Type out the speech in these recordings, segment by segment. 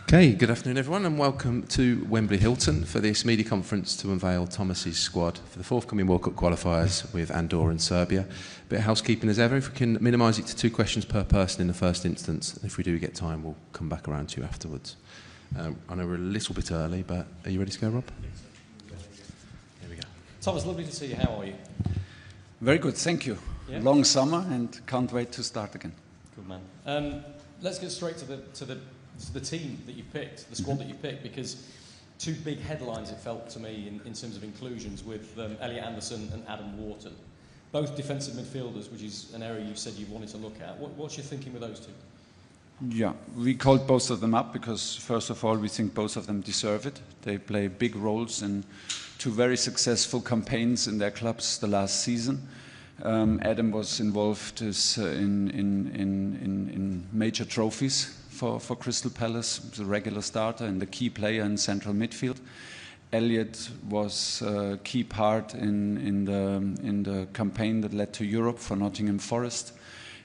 Okay, good afternoon everyone and welcome to Wembley Hilton for this media conference to unveil Thomas's squad for the forthcoming World Cup Qualifiers with Andorra and Serbia. Bit of housekeeping as ever, if we can minimise it to 2 questions per person in the first instance. If we do get time, we'll come back around to you afterwards. I know we're a little bit early, but are you ready to go, Rob? Here we go. Thomas, lovely to see you. How are you? Very good, thank you. Yeah. Long summer and can't wait to start again. Good man. Let's get straight to the team that you picked, the squad that you picked, because 2 big headlines it felt to me in terms of inclusions with Elliot Anderson and Adam Wharton. Both defensive midfielders, which is an area you said you wanted to look at. What's your thinking with those 2? Yeah, we called both of them up because first of all we think both of them deserve it. They play big roles in 2 very successful campaigns in their clubs the last season. Adam was involved in major trophies for Crystal Palace, was a regular starter and a key player in central midfield. Elliot was a key part in the campaign that led to Europe for Nottingham Forest.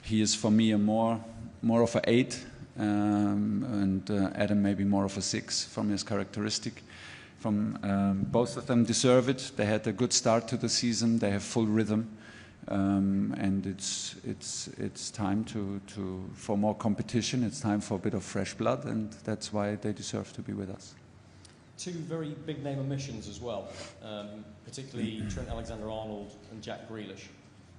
He is for me a more of an 8 and Adam maybe more of a 6 from his characteristic. Both of them deserve it. They had a good start to the season. They have full rhythm. And it's time for more competition. It's time for a bit of fresh blood, and that's why they deserve to be with us. 2 very big name omissions as well, particularly Trent Alexander-Arnold and Jack Grealish.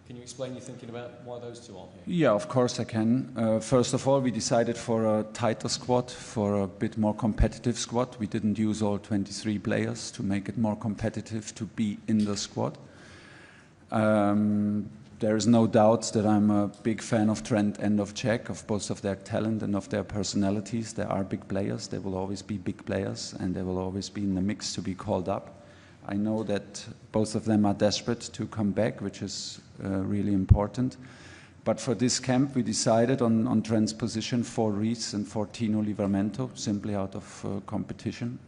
Can you explain your thinking about why those 2 aren't here? Yeah, of course I can. First of all, we decided for a tighter squad, for a bit more competitive squad. We didn't use all 23 players to make it more competitive to be in the squad. There is no doubt that I'm a big fan of Trent and of Jack, of both of their talent and of their personalities. They are big players. They will always be big players, and they will always be in the mix to be called up. I know that both of them are desperate to come back, which is really important. But for this camp, we decided on Trent's position for Reece and for Tino Livramento, simply out of competition.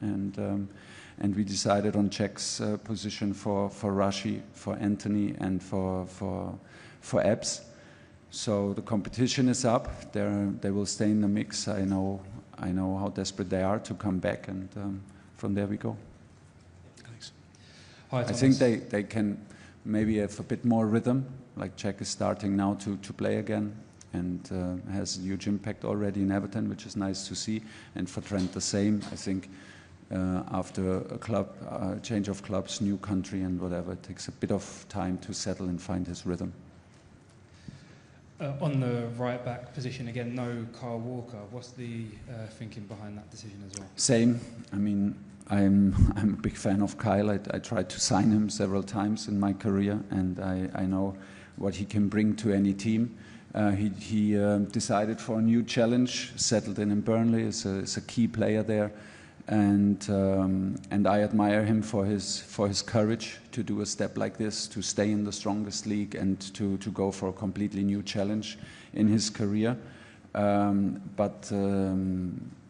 And we decided on Jack's position for Rashi, for Anthony, and for Ebbs. So the competition is up. They will stay in the mix. I know how desperate they are to come back, and from there we go. Thanks. Hi, I Thomas. think they can maybe have a bit more rhythm. Like Jack is starting now to play again, and has a huge impact already in Everton, which is nice to see. And for Trent the same. I think. After a change of clubs, new country and whatever, it takes a bit of time to settle and find his rhythm. On the right back position again, no Kyle Walker. What's the thinking behind that decision as well? Same. I mean, I'm a big fan of Kyle. I tried to sign him several times in my career, and I know what he can bring to any team. He decided for a new challenge, settled in Burnley, is a key player there. And I admire him for his courage to do a step like this, to stay in the strongest league and to go for a completely new challenge in his career.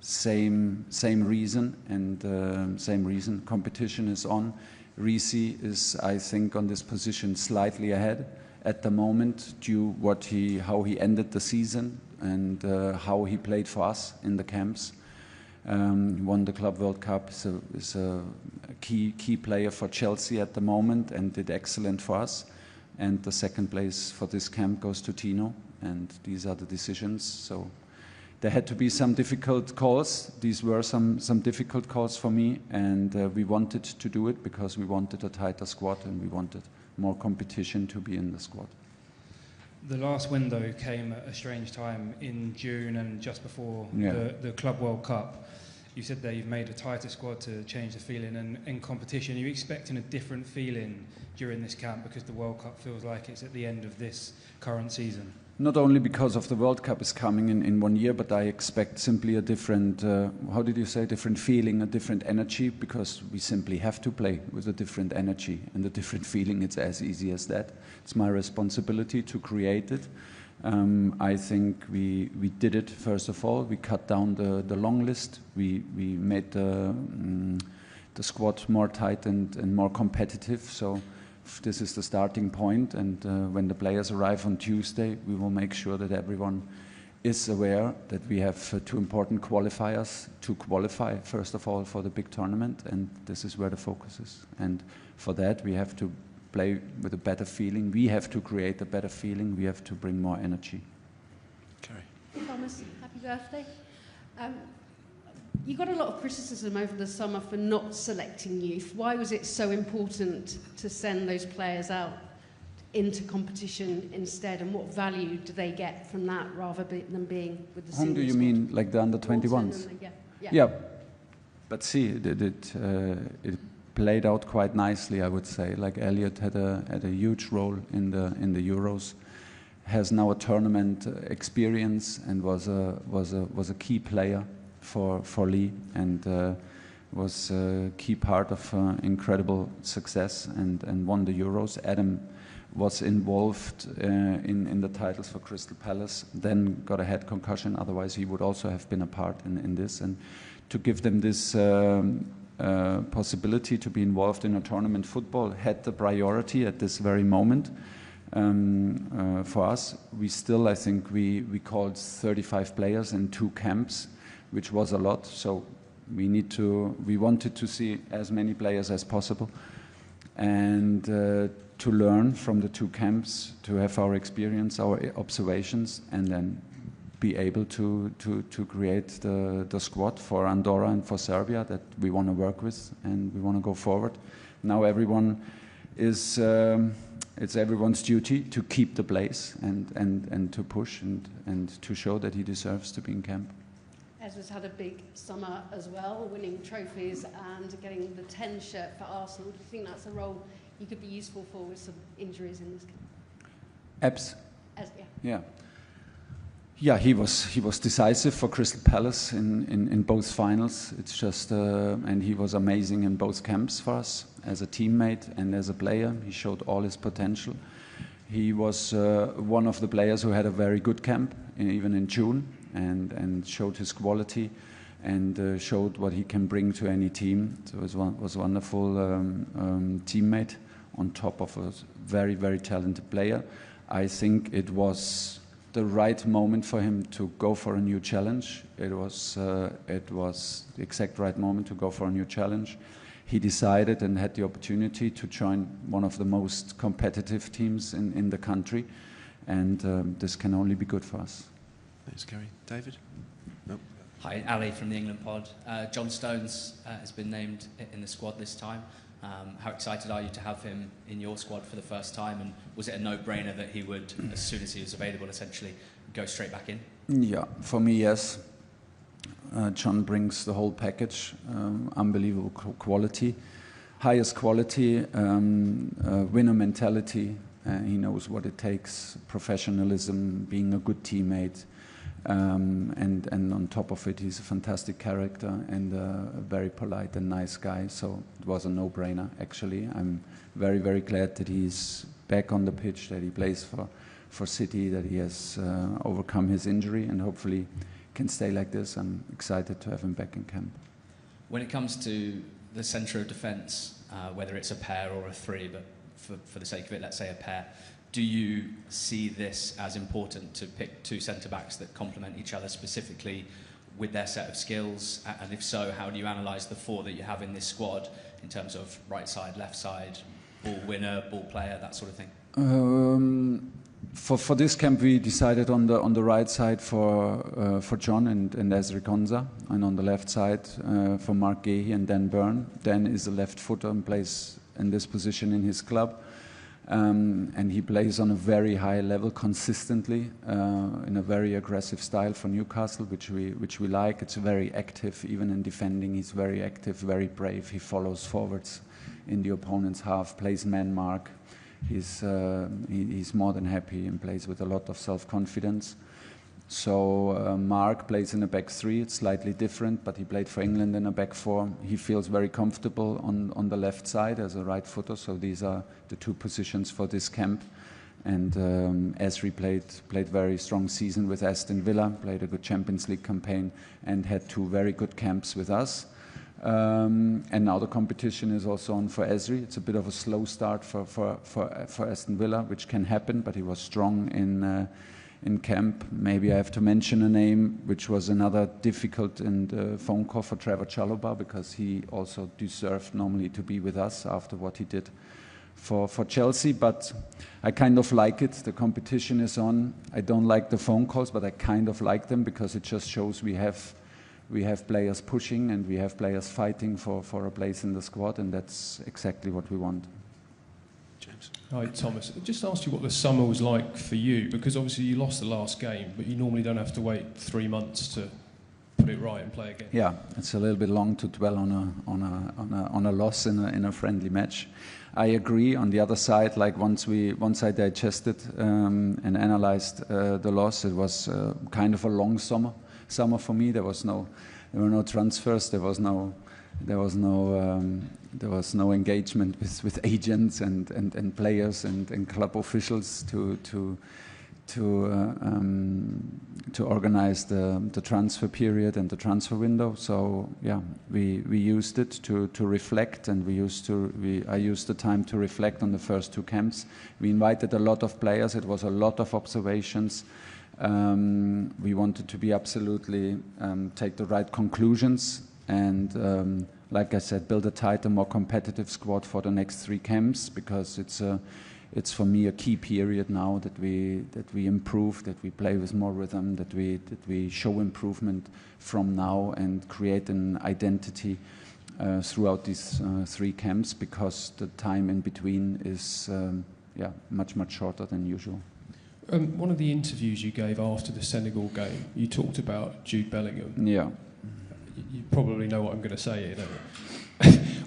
Same reason, and same reason. Competition is on. Reece is, I think, on this position slightly ahead at the moment, due how he ended the season and how he played for us in the camps. Won the Club World Cup, is a key player for Chelsea at the moment and did excellent for us. And the second place for this camp goes to Tino, and these are the decisions. So there had to be some difficult calls. These were some difficult calls for me, and we wanted to do it because we wanted a tighter squad and we wanted more competition to be in the squad. The last window came at a strange time in June and just before the Club World Cup. You said that you've made a tighter squad to change the feeling, and in competition, are you expecting a different feeling during this camp because the World Cup feels like it's at the end of this current season? Not only because of the World Cup is coming in 1 year, but I expect simply a different, different feeling, a different energy, because we simply have to play with a different energy and a different feeling. It's as easy as that. It's my responsibility to create it. I think we did it. First of all, we cut down the long list. We made the squad more tight and more competitive. So this is the starting point. And when the players arrive on Tuesday, we will make sure that everyone is aware that we have 2 important qualifiers to qualify, first of all, for the big tournament, and this is where the focus is. And for that, we have to play with a better feeling. We have to create a better feeling. We have to bring more energy. Kerry. Thomas, happy birthday. You got a lot of criticism over the summer for not selecting youth. Why was it so important to send those players out into competition instead, and what value do they get from that rather than being with the senior Whom do you squad? mean, like the under-21s? Yeah, but see, it played out quite nicely, I would say. Like Elliot had a huge role in the Euros, has now a tournament experience, and was a key player for Lee, and was a key part of incredible success, and won the Euros. Adam was involved in the titles for Crystal Palace, then got a head concussion, otherwise he would also have been a part in this. And to give them this possibility to be involved in a tournament football had the priority at this very moment. For us, we still, I think, we called 35 players in 2 camps, which was a lot, so we wanted to see as many players as possible, and to learn from the 2 camps, to have our experience, our observations, and then be able to create the squad for Andorra and for Serbia that we want to work with, and we want to go forward. Now everyone is, it's everyone's duty to keep the place and to push and to show that he deserves to be in camp. Ezra's had a big summer as well, winning trophies and getting the 10 shirt for Arsenal. Do you think that's a role he could be useful for with some injuries in this camp? Yeah, he was decisive for Crystal Palace in both finals. It's just and he was amazing in both camps for us as a teammate and as a player. He showed all his potential. He was one of the players who had a very good camp, even in June, and showed his quality and showed what he can bring to any team. So it was a wonderful teammate on top of a very, very talented player. I think it was the right moment for him to go for a new challenge. It was the exact right moment to go for a new challenge. He decided and had the opportunity to join one of the most competitive teams in the country, and this can only be good for us. Thanks, Kerry. David? Nope. Hi, Ali from the England pod. John Stones has been named in the squad this time. How excited are you to have him in your squad for the first time, and was it a no-brainer that he would, as soon as he was available, essentially go straight back in? Yeah, for me, yes. John brings the whole package, unbelievable quality, highest quality, winner mentality. He knows what it takes, professionalism, being a good teammate, and on top of it, he's a fantastic character and a very polite and nice guy. So it was a no-brainer, actually. I'm very, very glad that he's back on the pitch, that he plays for City, that he has overcome his injury and hopefully can stay like this. I'm excited to have him back in camp. When it comes to the centre of defence, whether it's a pair or a 3, but for the sake of it, let's say a pair, do you see this as important to pick 2 centre-backs that complement each other specifically with their set of skills? And if so, how do you analyse the 4 that you have in this squad in terms of right side, left side, ball winner, ball player, that sort of thing? For this camp, we decided on the right side for John and Ezri Konsa, and on the left side for Mark Gehi and Dan Byrne. Dan is a left footer and plays in this position in his club, and he plays on a very high level consistently in a very aggressive style for Newcastle, which we like. It's very active, even in defending. He's very active, very brave. He follows forwards in the opponent's half, plays man mark. He's more than happy and plays with a lot of self-confidence. So Mark plays in a back 3. It's slightly different, but he played for England in a back 4. He feels very comfortable on the left side as a right footer. So these are the 2 positions for this camp. And Ezri played very strong season with Aston Villa, played a good Champions League campaign, and had 2 very good camps with us. And now the competition is also on for Ezri. It's a bit of a slow start for Aston Villa, which can happen, but he was strong in camp. Maybe I have to mention a name, which was another difficult and phone call for Trevor Chalobah, because he also deserved normally to be with us after what he did for Chelsea. But I kind of like it. The competition is on. I don't like the phone calls, but I kind of like them, because it just shows we have players pushing and we have players fighting for a place in the squad, and that's exactly what we want. James. Hi, Thomas. Just asked you what the summer was like for you, because obviously you lost the last game, but you normally don't have to wait 3 months to put it right and play again. Yeah, it's a little bit long to dwell on a loss in a friendly match. I agree. On the other side, like once I digested and analyzed the loss, it was kind of a long summer for me. There were no transfers. There was no engagement with agents and players and club officials to organize the transfer period and the transfer window. So yeah, we used it to reflect, and I used the time to reflect on the first 2 camps. We invited a lot of players. It was a lot of observations. We wanted to be absolutely take the right conclusions, and like I said, build a tighter, more competitive squad for the next 3 camps, because it's for me a key period now that we improve, that we play with more rhythm, that we show improvement from now and create an identity throughout these 3 camps, because the time in between is much shorter than usual. One of the interviews you gave after the Senegal game, you talked about Jude Bellingham. Yeah. You probably know what I'm going to say here, don't you?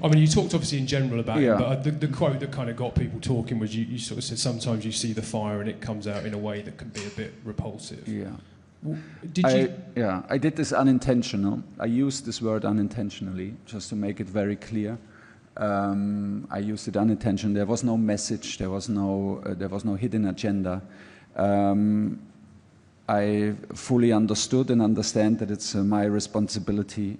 I mean, you talked obviously in general about him, but the quote that kind of got people talking was you sort of said sometimes you see the fire and it comes out in a way that can be a bit repulsive. Yeah. Did you? Yeah, I did this unintentional. I used this word unintentionally, just to make it very clear. I used it unintentionally. There was no message. There was no hidden agenda. I fully understood and understand that it's my responsibility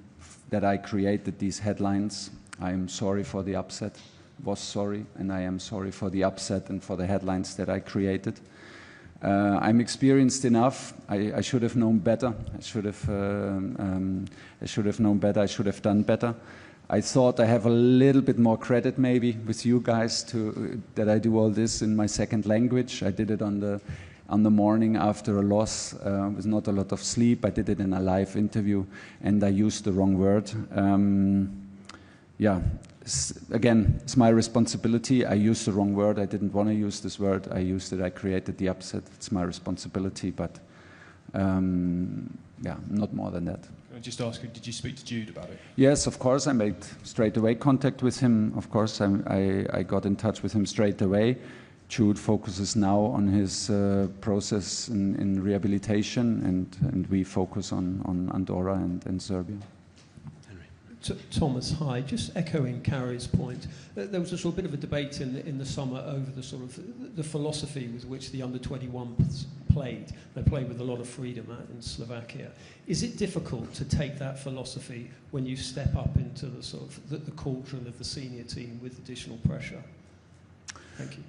that I created these headlines. I am sorry for the upset, was sorry, and I am sorry for the upset and for the headlines that I created. I'm experienced enough. I should have known better. I should have known better. I should have done better. I thought I have a little bit more credit maybe with you guys that I do all this in my second language. I did it on the morning after a loss with not a lot of sleep. I did it in a live interview, and I used the wrong word. Again, it's my responsibility. I used the wrong word. I didn't want to use this word. I used it. I created the upset. It's my responsibility, but not more than that. Can I just ask you, did you speak to Jude about it? Yes, of course. I made straight away contact with him. Of course, I got in touch with him straight away. Jude focuses now on his process in rehabilitation, and we focus on Andorra and Serbia. Thomas, hi. Just echoing Carrie's point, there was a sort of bit of a debate in the summer over the sort of the philosophy with which the under-21s played. They played with a lot of freedom out in Slovakia. Is it difficult to take that philosophy when you step up into the sort of the cauldron of the senior team with additional pressure? Thank you.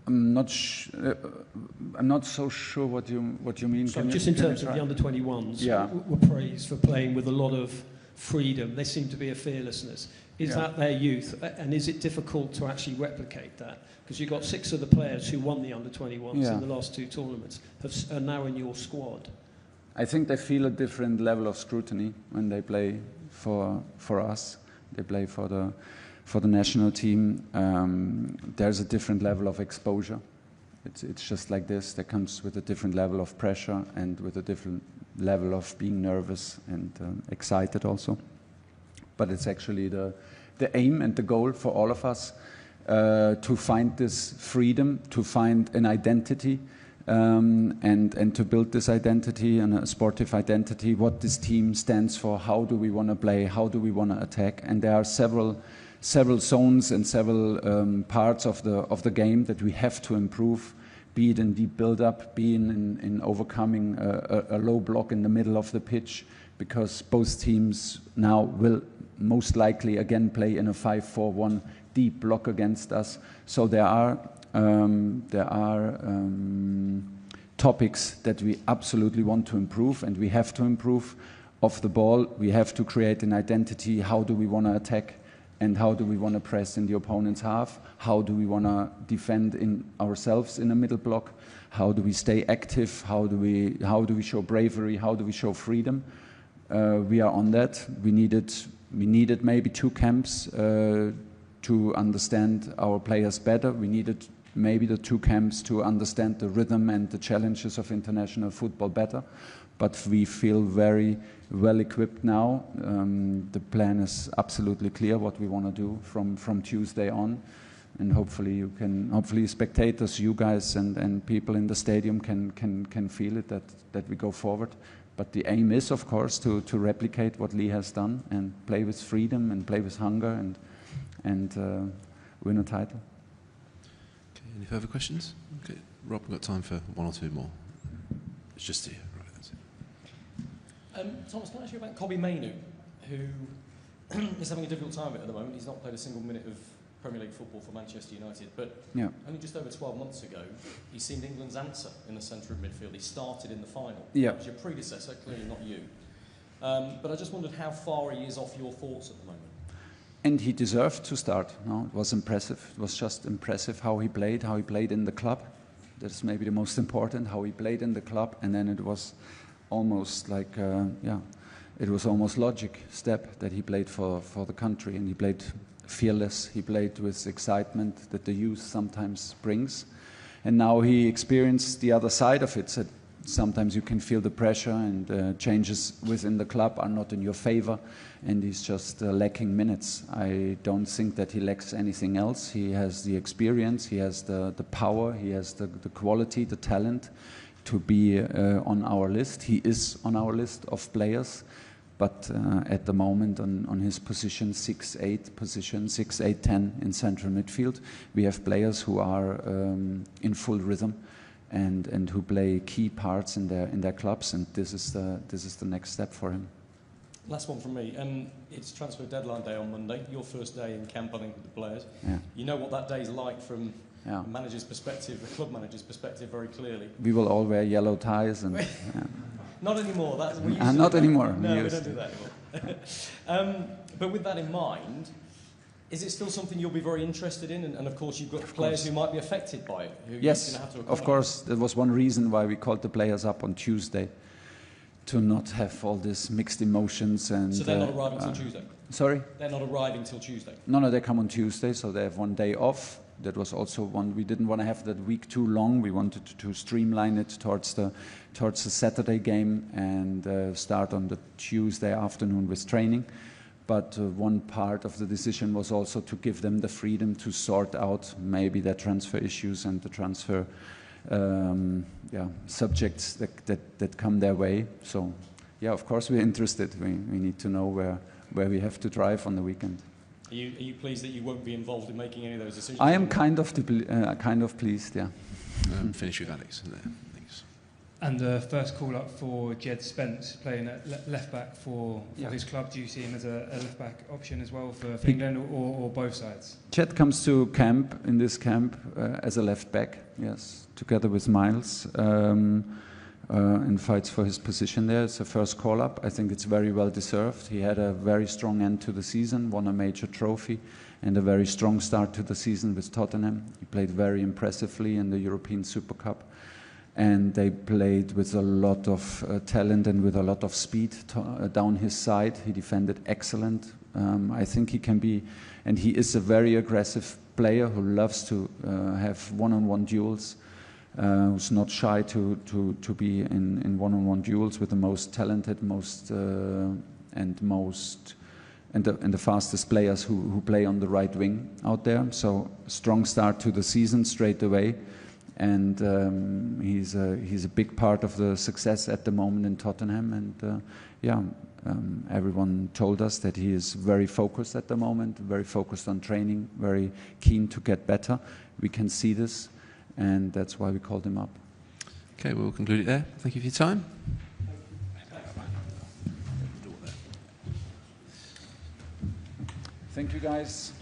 I'm not so sure what you mean. So just in terms of the under-21s, were praised for playing with a lot of freedom. There seemed to be a fearlessness. Is that their youth? And is it difficult to actually replicate that? Because you've got 6 of the players who won the under-21s in the last 2 tournaments are now in your squad. I think they feel a different level of scrutiny when they play for us. They play for the national team. There's a different level of exposure. It's just like this. That comes with a different level of pressure and with a different level of being nervous and excited also. But it's actually the aim and the goal for all of us to find this freedom, to find an identity, and to build this identity and a sportive identity, what this team stands for, how do we want to play, how do we want to attack. And there are several zones and several parts of the game that we have to improve, be it in deep build-up, be in overcoming a low block in the middle of the pitch, because both teams now will most likely again play in a 5-4-1 deep block against us. So there are topics that we absolutely want to improve, and we have to improve. Off the ball, we have to create an identity. How do we want to attack, and how do we want to press in the opponent's half? How do we want to defend in ourselves in the middle block? How do we stay active? How do we show bravery? How do we show freedom? We are on that. We needed maybe 2 camps to understand our players better. We needed maybe the 2 camps to understand the rhythm and the challenges of international football better. But we feel very well equipped now. The plan is absolutely clear what we want to do from Tuesday on, and hopefully spectators, you guys, and people in the stadium can feel it that we go forward. But the aim is, of course, to replicate what Lee has done and play with freedom and play with hunger and win a title. Okay, any further questions? Okay, Rob, we've got time for 1 or 2 more. It's just here. Thomas, can I ask you about Kobbie Mainoo, who is having a difficult time of it at the moment? He's not played a single minute of Premier League football for Manchester United, but only just over 12 months ago, he seemed England's answer in the centre of midfield. He started in the final. Yeah. That was your predecessor, clearly not you. But I just wondered how far he is off your thoughts at the moment. And he deserved to start. No, it was impressive. It was just impressive how he played in the club. That's maybe the most important, how he played in the club, and then it was almost like, it was almost logic step that he played for the country, and he played fearless, he played with excitement that the youth sometimes brings. And now he experienced the other side of it, that sometimes you can feel the pressure and changes within the club are not in your favor, and he's just lacking minutes. I don't think that he lacks anything else. He has the experience, he has the power, he has the quality, the talent to be on our list. He is on our list of players, but at the moment on his position, 6-8, 10 in central midfield, we have players who are in full rhythm and who play key parts in their clubs, and this is the next step for him. Last one from me. It's transfer deadline day on Monday, your first day in camp, I think, with the players. Yeah. You know what that day is like from the manager's perspective, the club manager's perspective, very clearly. We will all wear yellow ties and... Not anymore. Not anymore. No, we don't do that anymore. But with that in mind, is it still something you'll be very interested in? And of course, you've got players who might be affected by it. Who yes, you're going to have to of course. That was one reason why we called the players up on Tuesday, to not have all these mixed emotions. And so they're not arriving till Tuesday? Sorry? They're not arriving till Tuesday? No, they come on Tuesday, so they have one day off. That was also one, we didn't want to have that week too long. We wanted to streamline it towards the Saturday game and start on the Tuesday afternoon with training. But one part of the decision was also to give them the freedom to sort out maybe their transfer issues and the transfer subjects that come their way. So, yeah, of course we're interested. We need to know where we have to drive on the weekend. Are you pleased that you won't be involved in making any of those decisions? I am kind of pleased, yeah. Finish with Alex there, thanks. And the first call up for Jed Spence playing at left back for his club. Do you see him as a left back option as well for England or both sides? Jed comes to camp as a left back, yes, together with Miles. And fights for his position there. It's a first call-up. I think it's very well deserved. He had a very strong end to the season, won a major trophy, and a very strong start to the season with Tottenham. He played very impressively in the European Super Cup, and they played with a lot of talent and with a lot of speed down his side. He defended excellent. I think he can be, and he is a very aggressive player who loves to have one-on-one duels. Who's not shy to be in one-on-one duels with the most talented, and the fastest players who play on the right wing out there. So strong start to the season straight away, and he's a big part of the success at the moment in Tottenham. And everyone told us that he is very focused at the moment, very focused on training, very keen to get better. We can see this. And that's why we called him up. Okay, we'll conclude it there. Thank you for your time. Thank you, guys.